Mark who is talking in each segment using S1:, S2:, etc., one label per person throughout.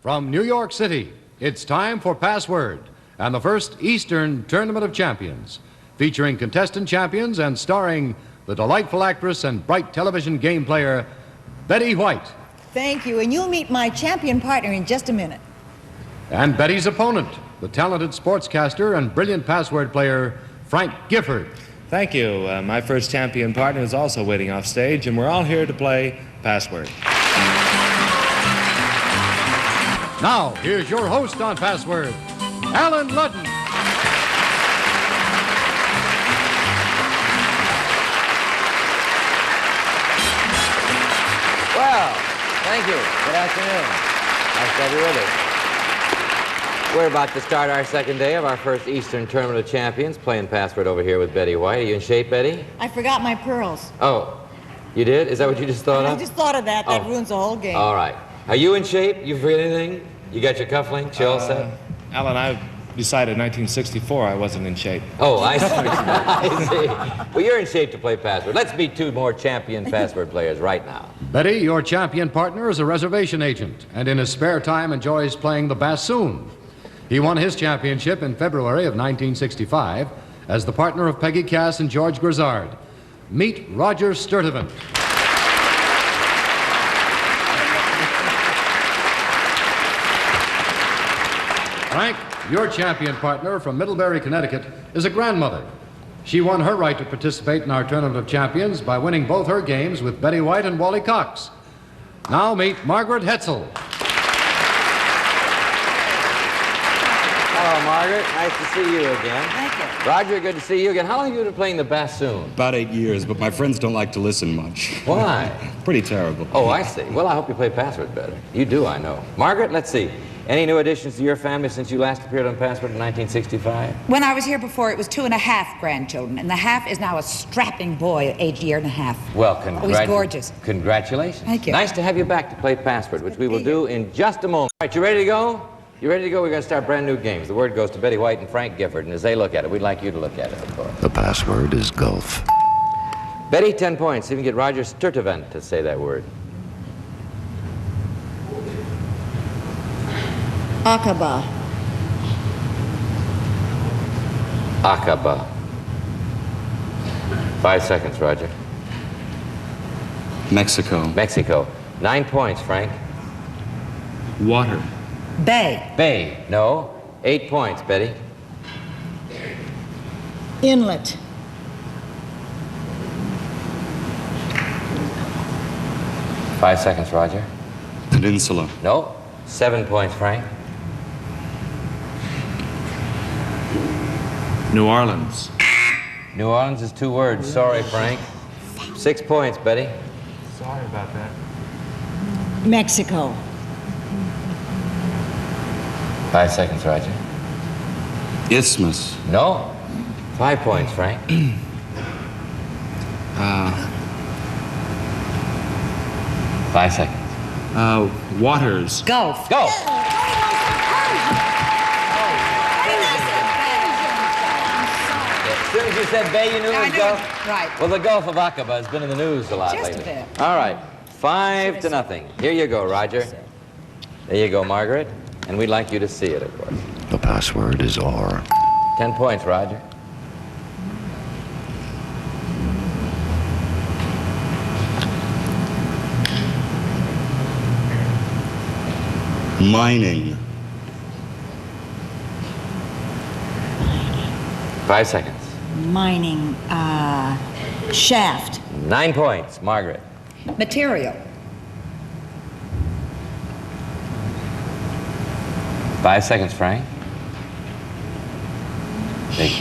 S1: From New York City, it's time for Password and the first Eastern Tournament of Champions, featuring contestant champions and starring the delightful actress and bright television game player, Betty White.
S2: Thank you, and you'll meet my champion partner in just a minute.
S1: And Betty's opponent, the talented sportscaster and brilliant password player, Frank Gifford.
S3: Thank you. My first champion partner is also waiting off stage, and we're all here to play Password.
S1: Now, here's your host on Password, Alan Ludden.
S4: Well, thank you. Good afternoon. Nice to have you with us. We're about to start our second day of our first Eastern Tournament of Champions, playing Password over here with Betty White. Are you in shape, Betty?
S2: I forgot my pearls.
S4: Oh, you did? Is that what you just thought of?
S2: I just thought of that. That ruins the whole game.
S4: All right. Are you in shape? You forget anything? You got your cufflinks? You all set?
S3: Alan, I decided in 1964 I wasn't in shape.
S4: Oh, I see. I see. Well, you're in shape to play Password. Let's meet two more champion Password players right now.
S1: Betty, your champion partner, is a reservation agent and in his spare time enjoys playing the bassoon. He won his championship in February of 1965 as the partner of Peggy Cass and George Grizzard. Meet Roger Sturtevant. Frank, your champion partner from Middlebury, Connecticut, is a grandmother. She won her right to participate in our Tournament of Champions by winning both her games with Betty White and Wally Cox. Now meet Margaret Hetzel.
S4: Hello, Margaret. Nice to see you again.
S2: Thank you.
S4: Roger, good to see you again. How long have you been playing the bassoon?
S5: About 8 years, but my friends don't like to listen much.
S4: Why?
S5: Pretty terrible.
S4: Oh, I see. Well, I hope you play Password better. You do, I know. Margaret, let's see. Any new additions to your family since you last appeared on Password in 1965?
S6: When I was here before, it was 2.5 grandchildren, and the half is now a strapping boy, aged a year and a half.
S4: Well,
S6: he's gorgeous.
S4: Congratulations.
S6: Thank you.
S4: Nice to have you back to play Password, which we will do in just a moment. All right, you ready to go? You ready to go? We're going to start brand new games. The word goes to Betty White and Frank Gifford, and as they look at it, we'd like you to look at it, of course.
S7: The password is golf.
S4: Betty, 10 points. See if you can get Roger Sturtevant to say that word.
S2: Aqaba.
S4: Aqaba. 5 seconds, Roger.
S5: Mexico.
S4: Mexico. 9 points, Frank.
S3: Water.
S6: Bay.
S4: Bay. No. 8 points, Betty.
S2: Inlet.
S4: Five seconds, Roger.
S5: Peninsula.
S4: No. 7 points, Frank.
S3: New Orleans.
S4: New Orleans is 2 words. Sorry, Frank. 6 points, Betty.
S3: Sorry about that.
S2: Mexico.
S4: 5 seconds, Roger.
S5: Isthmus.
S4: No. 5 points, Frank. 5 seconds.
S3: Waters.
S6: Gulf.
S4: Go. As soon as you said Bay, you knew it
S6: I
S4: was
S6: knew
S4: Gulf?
S6: it. Right.
S4: Well, the Gulf of Aqaba has been in the news a lot
S6: Just a
S4: lately.
S6: bit.
S4: All right. 5-0. Here you go, Roger. There you go, Margaret. And we'd like you to see it, of course.
S7: The password is R.
S4: 10 points, Roger.
S5: Mining.
S4: 5 seconds.
S2: Mining. Shaft.
S4: 9 points, Margaret.
S6: Material.
S4: 5 seconds, Frank.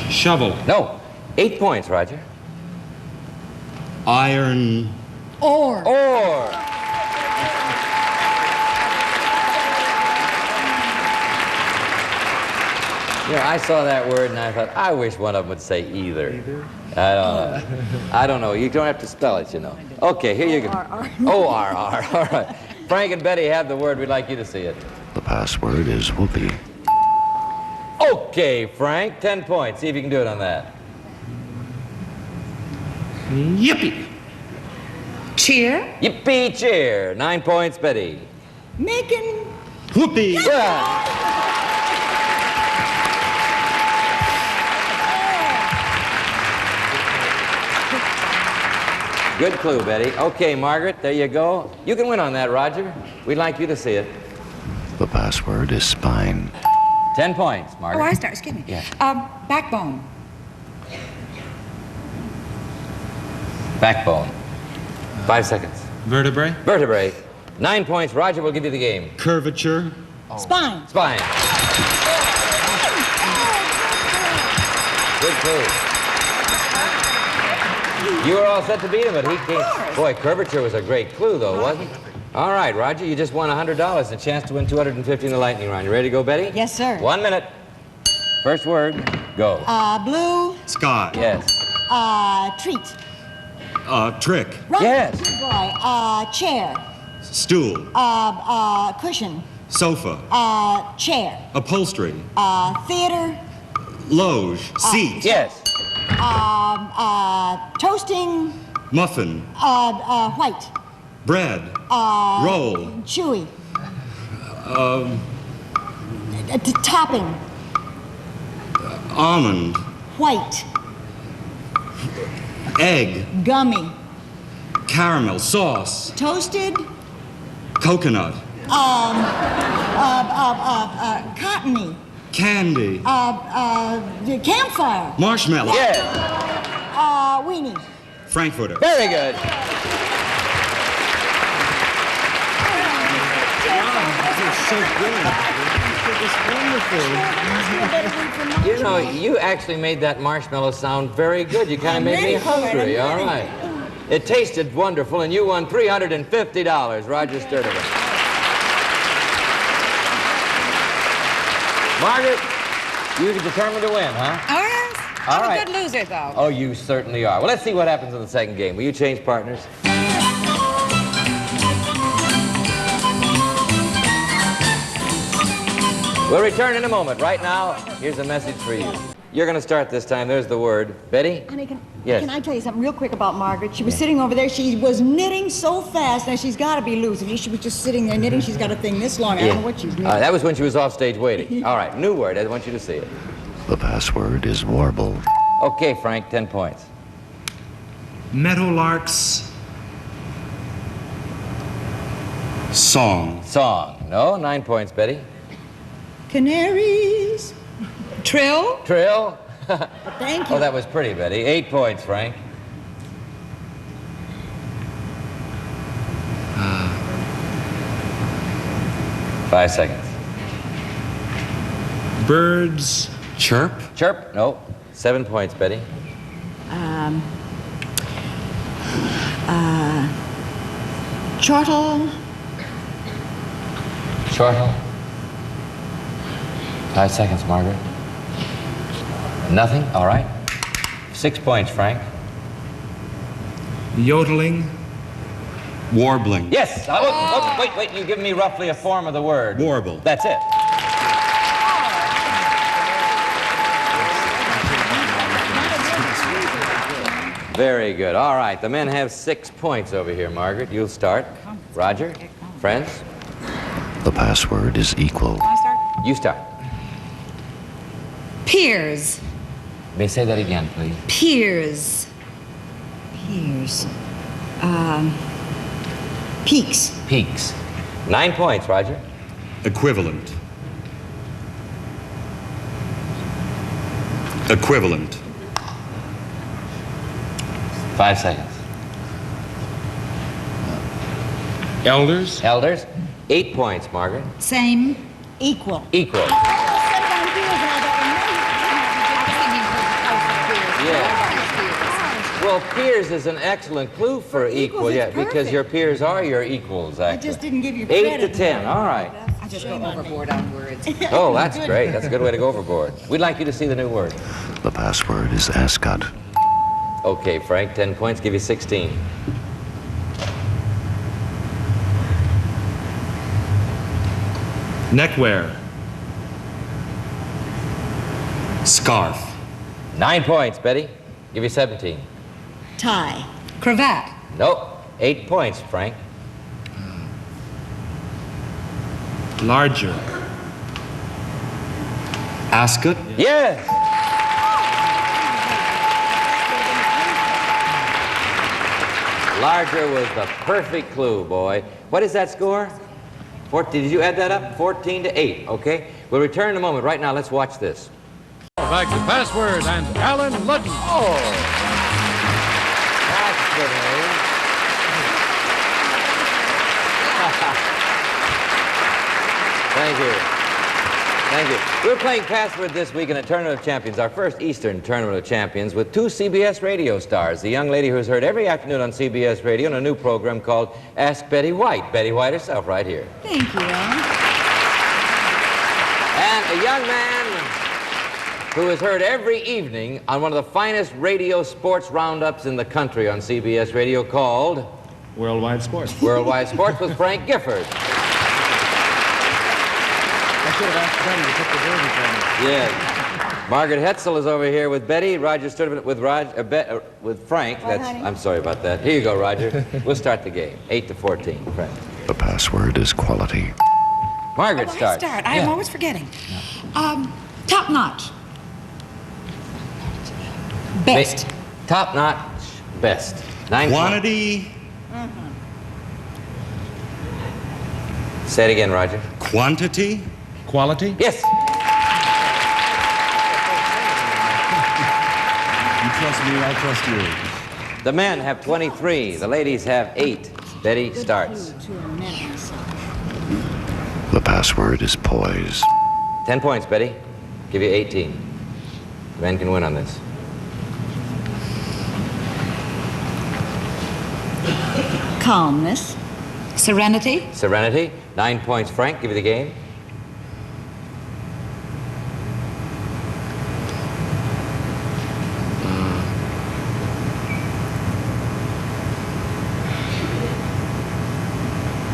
S3: Shovel.
S4: No. 8 points, Roger.
S5: Iron.
S2: Ore.
S4: Or. You know, I saw that word and I thought, I wish one of them would say either. I don't know. You don't have to spell it, you know. Okay, here you go. O-R-R. All right. Frank and Betty have the word. We'd like you to see it.
S7: The password is whoopee.
S4: Okay, Frank. 10 points. See if you can do it on that.
S3: Yippee.
S6: Cheer.
S4: Yippee cheer. 9 points, Betty.
S2: Making
S5: Whoopee!
S4: Yeah. Good clue, Betty. Okay, Margaret, there you go. You can win on that, Roger. We'd like you to see it.
S7: The password is spine.
S4: 10 points,
S6: Oh,
S4: Margaret.
S6: I start. Excuse me.
S4: Yeah.
S6: Backbone.
S4: Backbone. 5 seconds.
S5: Vertebrae?
S4: Vertebrae. 9 points. Roger will give you the game.
S5: Curvature?
S2: Spine.
S4: Spine. Good clue. You were all set to beat him, but he came. Boy, curvature was a great clue, though, wasn't it? All right, Roger, you just won $100, a chance to win $250 in the lightning round. You ready to go, Betty?
S2: Yes, sir.
S4: 1 minute. First word, go.
S2: Blue.
S5: Sky?
S4: Yes.
S2: Treat.
S5: Trick?
S2: Right.
S4: Yes.
S2: Good boy. Chair.
S5: Stool?
S2: Cushion.
S5: Sofa?
S2: Chair.
S5: Upholstery?
S2: Theater.
S5: Loge? Seat?
S4: Yes.
S2: Toasting.
S5: Muffin?
S2: White.
S5: Bread? Roll?
S2: Chewy. Topping.
S5: Almond?
S2: White.
S5: Egg?
S2: Gummy.
S5: Caramel? Sauce?
S2: Toasted.
S5: Coconut?
S2: Cottony.
S5: Candy?
S2: Campfire.
S5: Marshmallow?
S4: Yes.
S2: Weenie.
S5: Frankfurter?
S4: Very good. You know, you actually made that marshmallow sound very good. You kind of made me hungry. All right. It tasted wonderful, and you won $350, Roger Sturdivant. Margaret, you're determined to win, huh?
S6: Oh, yes.
S4: All
S6: I'm
S4: right.
S6: a good loser, though.
S4: Oh, you certainly are. Well, let's see what happens in the second game. Will you change partners? We'll return in a moment. Right now, here's a message for you. You're going to start this time. There's the word. Betty?
S2: Honey,
S4: Yes.
S2: can I tell you something real quick about Margaret? She was sitting over there. She was knitting so fast. Now, she's got to be loose. If she was just sitting there knitting, she's got a thing this long. I don't know what she's knitting.
S4: That was when she was off stage waiting. All right, new word. I want you to see it.
S7: The password is warble.
S4: Okay, Frank, 10 points.
S5: Meadowlarks? Song?
S4: Song. No, 9 points, Betty.
S2: Canaries.
S6: Trill.
S4: Trill.
S2: Thank you.
S4: Oh, that was pretty, Betty. 8 points, Frank. Five seconds.
S5: Birds? Chirp?
S4: Chirp. No. 7 points, Betty.
S2: Chortle.
S4: Chortle. 5 seconds, Margaret. Nothing? All right. 6 points, Frank.
S5: Yodeling? Warbling?
S4: Yes. Wait. You give me roughly a form of the word.
S5: Warble?
S4: That's it. Very good. All right. The men have 6 points over here, Margaret. You'll start. Roger? Friends?
S7: The password is equal.
S6: Can I start?
S4: You start.
S6: Piers.
S4: May I say that again, please?
S6: Piers.
S2: Piers. Peaks.
S4: Peaks. 9 points, Roger.
S5: Equivalent? Equivalent?
S4: 5 seconds.
S5: Elders?
S4: Elders? 8 points, Margaret.
S6: Same.
S2: Equal.
S4: Equal. Well, peers is an excellent clue for equal,
S2: equals,
S4: yeah,
S2: it's
S4: because
S2: perfect.
S4: your peers are your equals,
S2: I
S4: actually.
S2: just didn't give you
S4: 8
S2: credit.
S4: to 10, all right.
S6: I just go overboard on words.
S4: Oh, that's great. That's a good way to go overboard. We'd like you to see the new word.
S7: The password is ascot.
S4: Okay, Frank, 10 points, give you 16.
S5: Neckwear? Scarf?
S4: 9 points, Betty. Give you 17.
S2: Tie.
S6: Cravat.
S4: Nope. 8 points, Frank.
S5: Larger. Ascot.
S4: Yes. Larger was the perfect clue, boy. What is that score? 14. Did you add that up? 14-8. Okay. We'll return in a moment. Right now, let's watch this.
S1: Back to Password and Alan Ludden.
S4: Oh, that's good news. Thank you. Thank you. We're playing Password this week in a Tournament of Champions, our first Eastern Tournament of Champions, with two CBS radio stars. The young lady who's heard every afternoon on CBS Radio in a new program called Ask Betty White. Betty White herself right here.
S2: Thank you, Alan.
S4: And a young man who is heard every evening on one of the finest radio sports roundups in the country on CBS Radio called
S3: Worldwide Sports.
S4: Worldwide Sports with Frank Gifford.
S3: I should have asked Betty to put the jersey for me.
S4: Yes. Margaret Hetzel is over here with Betty. Roger stood with Frank.
S2: What, honey?
S4: I'm sorry about that. Here you go, Roger. We'll start the game. 8-14, Frank.
S7: The password is quality.
S4: Margaret,
S6: Oh, I
S4: start.
S6: start. I'm always forgetting. Top notch. Best.
S4: Top notch, best. 9
S5: Quantity.
S4: Say it again, Roger.
S5: Quantity.
S3: Quality?
S4: Yes.
S5: You trust me, I trust you.
S4: The men have 23. The ladies have 8. Betty starts.
S7: The password is poise.
S4: 10 points, Betty. Give you 18. The men can win on this.
S2: Calmness.
S6: Serenity.
S4: Serenity. 9 points, Frank. Give you the game.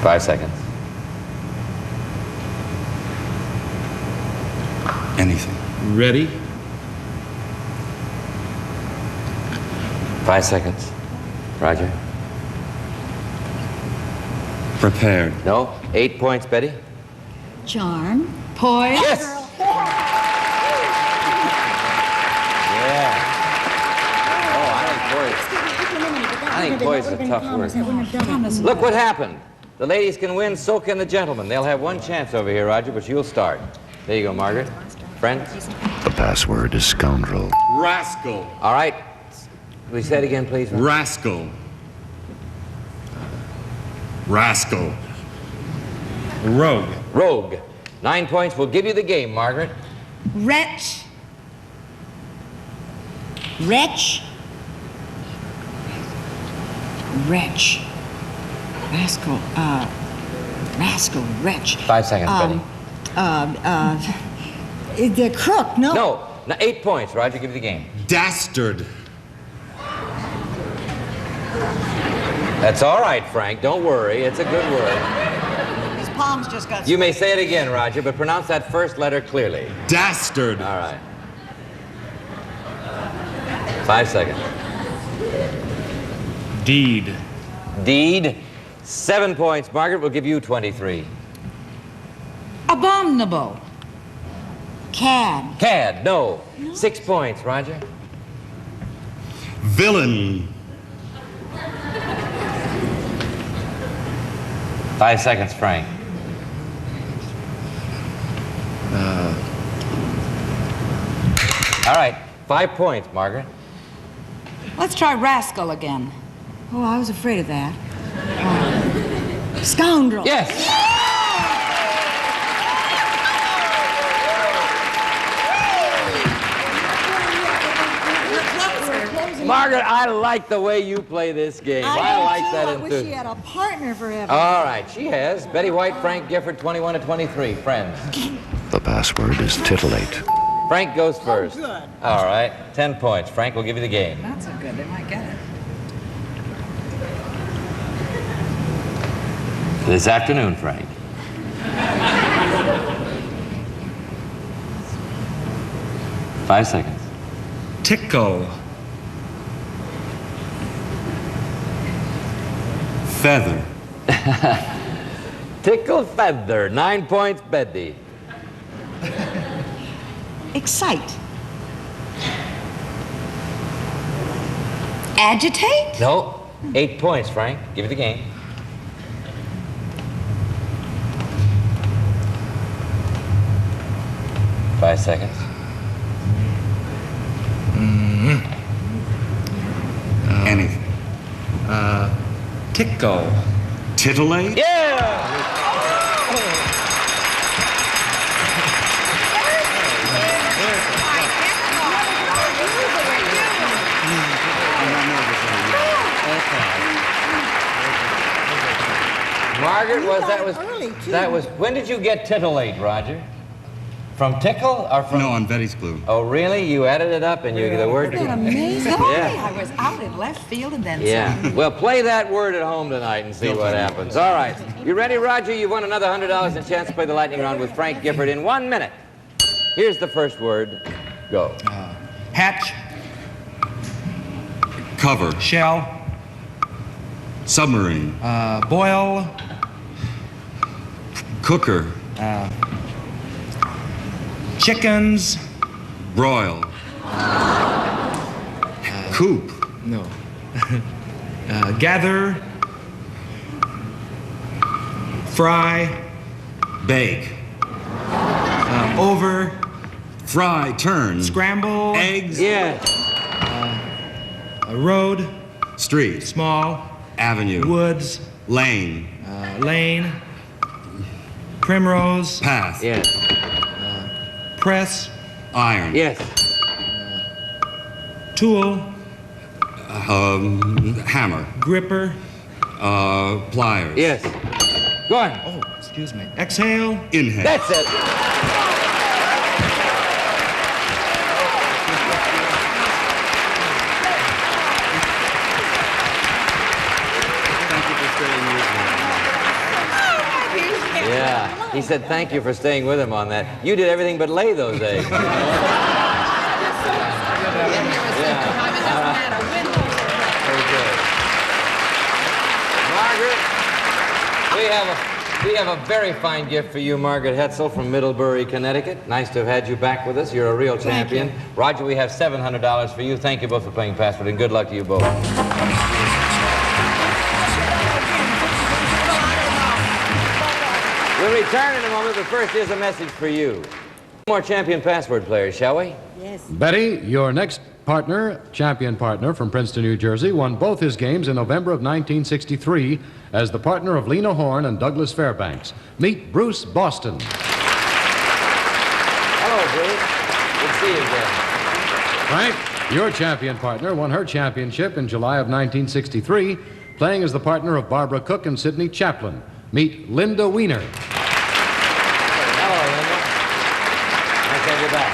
S4: Five seconds.
S5: Anything.
S3: Ready?
S4: 5 seconds. Roger.
S5: Prepared.
S4: No. 8 points, Betty.
S2: Charm.
S6: Poise.
S4: Yes. Yeah. Oh, I think poise is a tough word. Look what happened. The ladies can win, so can the gentlemen. They'll have one chance over here, Roger, but you'll start. There you go, Margaret. Friend?
S7: The password is scoundrel.
S5: Rascal.
S4: All right. Will you say it again, please?
S5: Rascal. Rascal.
S3: Rogue.
S4: Rogue. 9 points. We'll give you the game, Margaret.
S6: Wretch.
S2: Wretch.
S6: Wretch. Rascal. Rascal. Wretch.
S4: 5 seconds, Betty.
S2: The crook, no.
S4: No. 8 points. Roger, give you the game.
S5: Dastard.
S4: That's all right, Frank. Don't worry. It's a good word.
S2: His palms just got...
S4: You may say it again, Roger, but pronounce that first letter clearly.
S5: Dastard.
S4: All right. 5 seconds.
S3: Deed.
S4: Deed. 7 points. Margaret will give you 23.
S6: Abominable.
S2: Cad.
S4: Cad. No. 6 points, Roger.
S5: Villain.
S4: 5 seconds, Frank. All right. 5 points, Margaret.
S6: Let's try rascal again.
S2: Oh, I was afraid of that. Scoundrel.
S4: Yes. Margaret, I like the way you play this game. I like that
S2: I wish she
S4: enthusiasm.
S2: had a partner forever.
S4: All right, she has. Betty White, Frank Gifford, 21-23. Friends.
S7: The password is titillate.
S4: Frank goes first.
S2: good.
S4: All right, 10 points. Frank will give you the game.
S6: Not so good. They might get it.
S4: This afternoon, Frank. Five seconds.
S5: Tickle. Feather.
S4: Tickle feather. 9 points, Betty.
S2: Excite.
S6: Agitate?
S4: No. 8 points, Frank. Give it the game. Five seconds.
S5: Anything.
S3: Tickle.
S5: Titillate?
S4: Yeah! Margaret, that was, when did you get titillate, Roger? From tickle or from?
S5: No, on Betty's glue.
S4: Oh, really? You added it up and you the word.
S6: Isn't that amazing?
S4: Yeah.
S6: I was out in left field and then
S4: Yeah.
S6: some.
S4: Well, play that word at home tonight and see what happens. All right. You ready, Roger? You've won another $100 and a chance to play the lightning round with Frank Gifford in 1 minute. Here's the first word. Go.
S8: Hatch,
S5: Cover.
S8: shell,
S5: Submarine.
S8: boil,
S5: Cooker.
S8: chickens,
S5: Broil. Coop.
S8: no, gather, fry,
S5: Bake.
S8: over,
S5: Fry. Turn.
S8: scramble,
S5: Eggs.
S4: Yeah.
S8: road,
S5: Street.
S8: small,
S5: Avenue.
S8: woods,
S5: Lane.
S8: lane, primrose,
S5: Path.
S4: Yes.
S8: press,
S5: Iron.
S4: Yes.
S8: tool,
S5: Hammer.
S8: gripper,
S5: Pliers.
S4: Yes. Go on.
S8: oh, excuse me, exhale,
S5: Inhale.
S4: That's it. Yeah, he said thank you for staying with him on that. You did everything but lay those eggs. Very good. Margaret, we have a very fine gift for you, Margaret Hetzel from Middlebury, Connecticut. Nice to have had you back with us. You're a real champion. Roger, we have $700 for you. Thank you both for playing Password, and good luck to you both. We'll return in a moment, but first here's a message for you. More champion password players, shall we?
S2: Yes.
S1: Betty, your next partner, champion partner from Princeton, New Jersey, won both his games in November of 1963 as the partner of Lena Horne and Douglas Fairbanks. Meet Bruce Boston.
S4: Hello, Bruce. Good to see you again.
S1: Frank, your champion partner won her championship in July of 1963, playing as the partner of Barbara Cook and Sidney Chaplin. Meet Linda Weiner.
S4: Hello, Linda. Nice to have you back.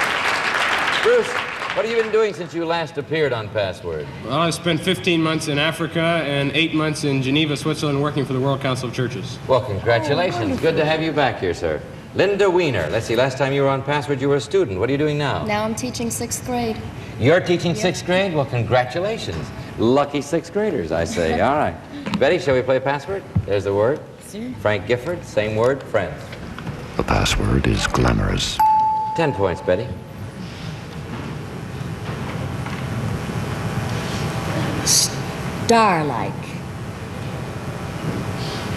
S4: Bruce, what have you been doing since you last appeared on Password?
S9: Well, I spent 15 months in Africa and 8 months in Geneva, Switzerland, working for the World Council of Churches.
S4: Well, congratulations. Good to have you back here, sir. Linda Weiner. Let's see, last time you were on Password, you were a student. What are you doing now?
S10: Now I'm teaching 6th grade.
S4: You're teaching 6th grade? Well, congratulations. Lucky 6th graders, I say. All right. Betty, shall we play Password? There's the word. Frank Gifford, same word, friends.
S7: The password is glamorous.
S4: 10 points, Betty.
S2: Star-like.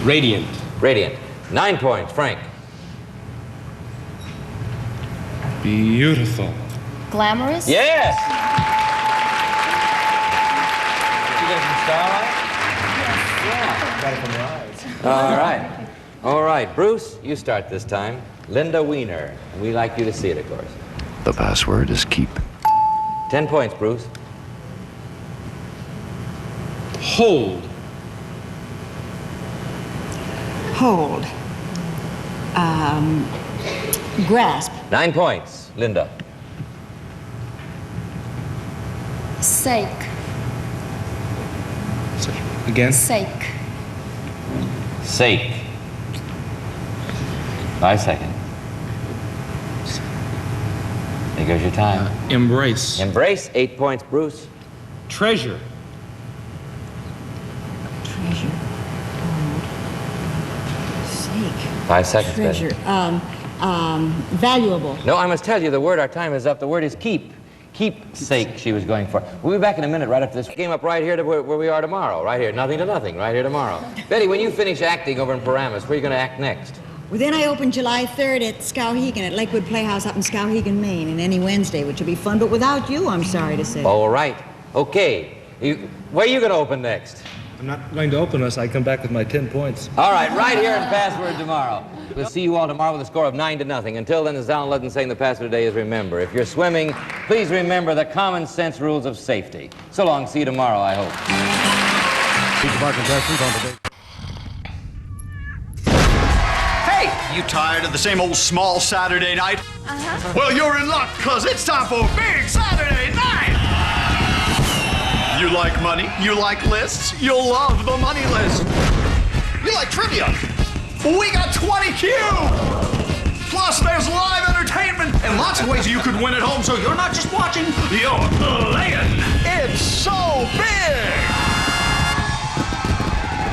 S9: Radiant.
S4: Radiant. 9 points, Frank.
S9: Beautiful.
S10: Glamorous?
S4: Yes! Did you get some starlight? Yeah. Got it from your eyes. All right. All right, Bruce, you start this time. Linda Weiner. And we like you to see it, of course.
S7: The password is keep.
S4: 10 points, Bruce.
S9: Hold.
S2: Hold. Grasp.
S4: 9 points, Linda.
S10: Sake.
S9: Again?
S10: Sake.
S4: Sake. 5 seconds. There goes your time.
S9: Embrace.
S4: Embrace, 8 points, Bruce.
S9: Treasure.
S2: Treasure. Hold. Sake.
S4: 5 seconds, Betty.
S2: Treasure. Valuable.
S4: No, I must tell you, the word, our time is up. The word is keep. Keepsake, she was going for. We'll be back in a minute right after this game up right here to where we are tomorrow. Right here, nothing to nothing, right here tomorrow. Betty, when you finish acting over in Paramus, where are you going to act next?
S2: Well, then I open July 3rd at Skowhegan, at Lakewood Playhouse up in Skowhegan, Maine, and any Wednesday, which will be fun, but without you, I'm sorry to say.
S4: All right. Okay. Where are you going to open next?
S3: I'm not going to open unless I come back with my 10 points.
S4: All right, right here in Password tomorrow. We'll see you all tomorrow with a score of 9-0. Until then, as Alan Ludden saying, the password today is remember. If you're swimming, please remember the common sense rules of safety. So long. See you tomorrow, I hope.
S1: Each of our contestants on the day.
S11: Hey, you tired of the same old small Saturday night? Uh-huh. Well, you're in luck, because it's time for Big Saturday Night! You like money, you like lists, you'll love the money list. You like trivia? We got 20 cubes! Plus, there's live entertainment and lots of ways you could win at home, so you're not just watching, you're playing.